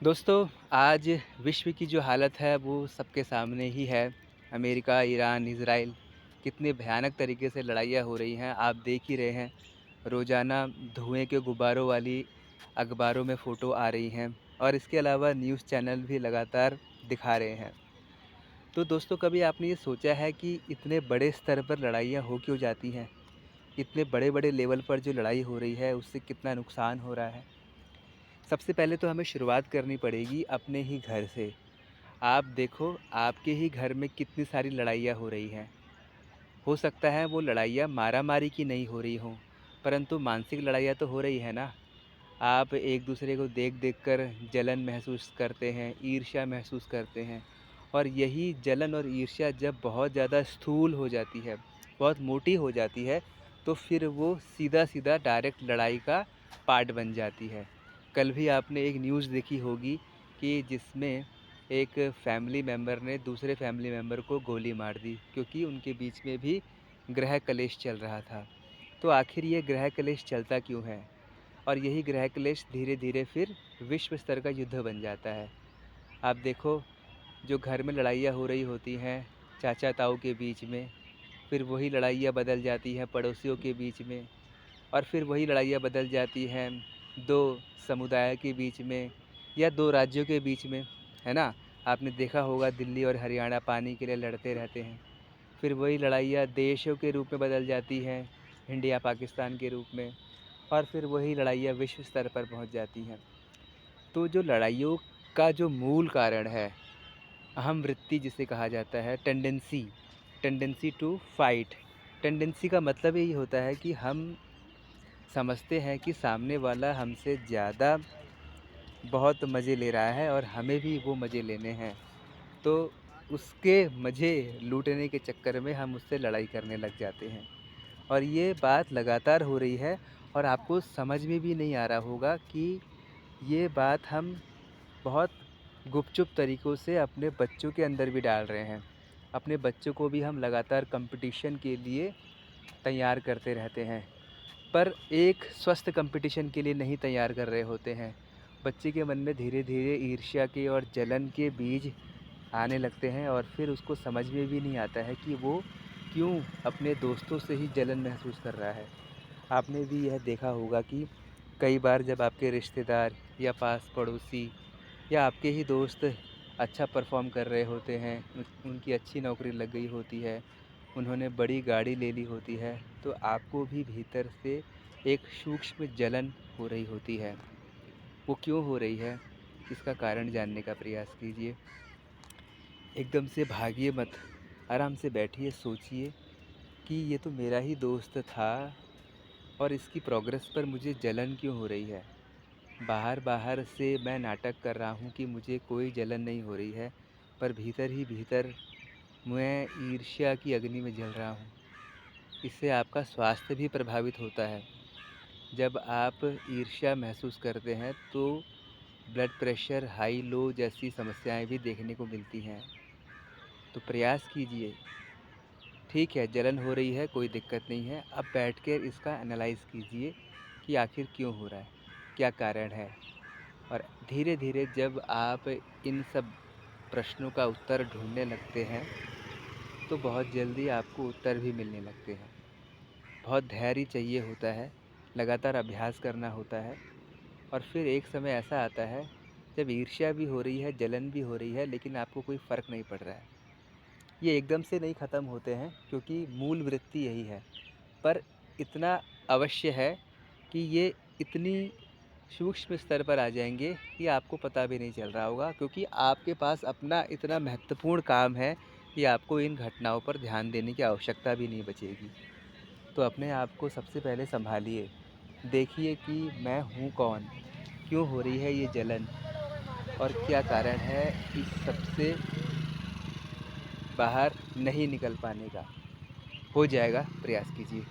दोस्तों, आज विश्व की जो हालत है वो सबके सामने ही है। अमेरिका, ईरान, इज़राइल कितने भयानक तरीके से लड़ाइयाँ हो रही हैं, आप देख ही रहे हैं। रोज़ाना धुएँ के गुब्बारों वाली अखबारों में फ़ोटो आ रही हैं और इसके अलावा न्यूज़ चैनल भी लगातार दिखा रहे हैं। तो दोस्तों, कभी आपने ये सोचा है कि इतने बड़े स्तर पर लड़ाइयाँ हो क्यों जाती हैं? इतने बड़े-बड़े लेवल पर जो लड़ाई हो रही है उससे कितना नुकसान हो रहा है? सबसे पहले तो हमें शुरुआत करनी पड़ेगी अपने ही घर से। आप देखो, आपके ही घर में कितनी सारी लड़ाइयाँ हो रही हैं। हो सकता है वो लड़ाइयाँ मारा-मारी की नहीं हो रही हों, परंतु मानसिक लड़ाइयाँ तो हो रही है ना। आप एक-दूसरे को देख-देख कर जलन महसूस करते हैं, ईर्ष्या महसूस करते हैं और यही जलन और ईर्ष्या जब बहुत ज़्यादा स्थूल हो जाती है, बहुत मोटी हो जाती है, तो फिर वो सीधा-सीधा डायरेक्ट लड़ाई का पार्ट बन जाती है। कल भी आपने एक न्यूज़ देखी होगी कि जिसमें एक फैमिली मेंबर ने दूसरे फैमिली मेंबर को गोली मार दी क्योंकि उनके बीच में भी गृह कलेश चल रहा था। तो आखिर ये गृह कलेश चलता क्यों है? और यही गृह क्लेश धीरे-धीरे फिर विश्व स्तर का युद्ध बन जाता है। आप देखो, जो घर में लड़ाइयाँ हो रही होती हैं चाचा-ताऊ के बीच में, फिर वही लड़ाइयाँ बदल जाती हैं पड़ोसियों के बीच में और फिर वही लड़ाइयाँ बदल जाती हैं 2 समुदाय के बीच में या 2 राज्यों के बीच में, है ना? आपने देखा होगा दिल्ली और हरियाणा पानी के लिए लड़ते रहते हैं। फिर वही लड़ाइयाँ देशों के रूप में बदल जाती हैं, इंडिया पाकिस्तान के रूप में और फिर वही लड़ाइयाँ विश्व स्तर पर पहुँच जाती हैं। तो जो लड़ाइयों का जो मूल कारण है, अहम वृत्ति जिसे कहा जाता है, टेंडेंसी टू फाइट। टेंडेंसी का मतलब यही होता है कि हम समझते हैं कि सामने वाला हमसे ज़्यादा बहुत मज़े ले रहा है और हमें भी वो मज़े लेने हैं। तो उसके मज़े लूटने के चक्कर में हम उससे लड़ाई करने लग जाते हैं। और ये बात लगातार हो रही है और आपको समझ में भी नहीं आ रहा होगा कि ये बात हम बहुत गुपचुप तरीक़ों से अपने बच्चों के अंदर भी डाल रहे हैं। अपने बच्चों को भी हम लगातार कॉम्पिटिशन के लिए तैयार करते रहते हैं, पर एक स्वस्थ कॉम्पिटिशन के लिए नहीं तैयार कर रहे होते हैं। बच्चे के मन में धीरे-धीरे ईर्ष्या के और जलन के बीज आने लगते हैं और फिर उसको समझ में भी नहीं आता है कि वो क्यों अपने दोस्तों से ही जलन महसूस कर रहा है। आपने भी यह देखा होगा कि कई बार जब आपके रिश्तेदार या पास पड़ोसी या आपके ही दोस्त अच्छा परफ़ॉर्म कर रहे होते हैं, उनकी अच्छी नौकरी लग गई होती है, उन्होंने बड़ी गाड़ी ले ली होती है, तो आपको भी भीतर से एक सूक्ष्म जलन हो रही होती है। वो क्यों हो रही है, इसका कारण जानने का प्रयास कीजिए। एकदम से भागिए मत, आराम से बैठिए, सोचिए कि ये तो मेरा ही दोस्त था और इसकी प्रोग्रेस पर मुझे जलन क्यों हो रही है। बाहर-बाहर से मैं नाटक कर रहा हूँ कि मुझे कोई जलन नहीं हो रही है, पर भीतर ही भीतर मैं ईर्ष्या की अग्नि में जल रहा हूँ। इससे आपका स्वास्थ्य भी प्रभावित होता है। जब आप ईर्ष्या महसूस करते हैं तो ब्लड प्रेशर, हाई लो जैसी समस्याएं भी देखने को मिलती हैं। तो प्रयास कीजिए, ठीक है जलन हो रही है कोई दिक्कत नहीं है, अब बैठकर इसका एनालाइज़ कीजिए कि आखिर क्यों हो रहा है, क्या कारण है। और धीरे-धीरे जब आप इन सब प्रश्नों का उत्तर ढूँढने लगते हैं, तो बहुत जल्दी आपको उत्तर भी मिलने लगते हैं। बहुत धैर्य चाहिए होता है, लगातार अभ्यास करना होता है और फिर एक समय ऐसा आता है, जब ईर्ष्या भी हो रही है, जलन भी हो रही है, लेकिन आपको कोई फ़र्क नहीं पड़ रहा है। ये एकदम से नहीं ख़त्म होते हैं क्योंकि मूल वृत्ति यही है। पर इतना अवश्य है कि ये इतनी सूक्ष्म स्तर पर आ जाएँगे कि आपको पता भी नहीं चल रहा होगा क्योंकि आपके पास अपना इतना महत्वपूर्ण काम है कि आपको इन घटनाओं पर ध्यान देने की आवश्यकता भी नहीं बचेगी। तो अपने आप को सबसे पहले सँभालिए। देखिए कि मैं हूँ कौन? क्यों हो रही है ये जलन? और क्या कारण है इस सब से बाहर नहीं निकल पाने का? हो जाएगा, प्रयास कीजिए।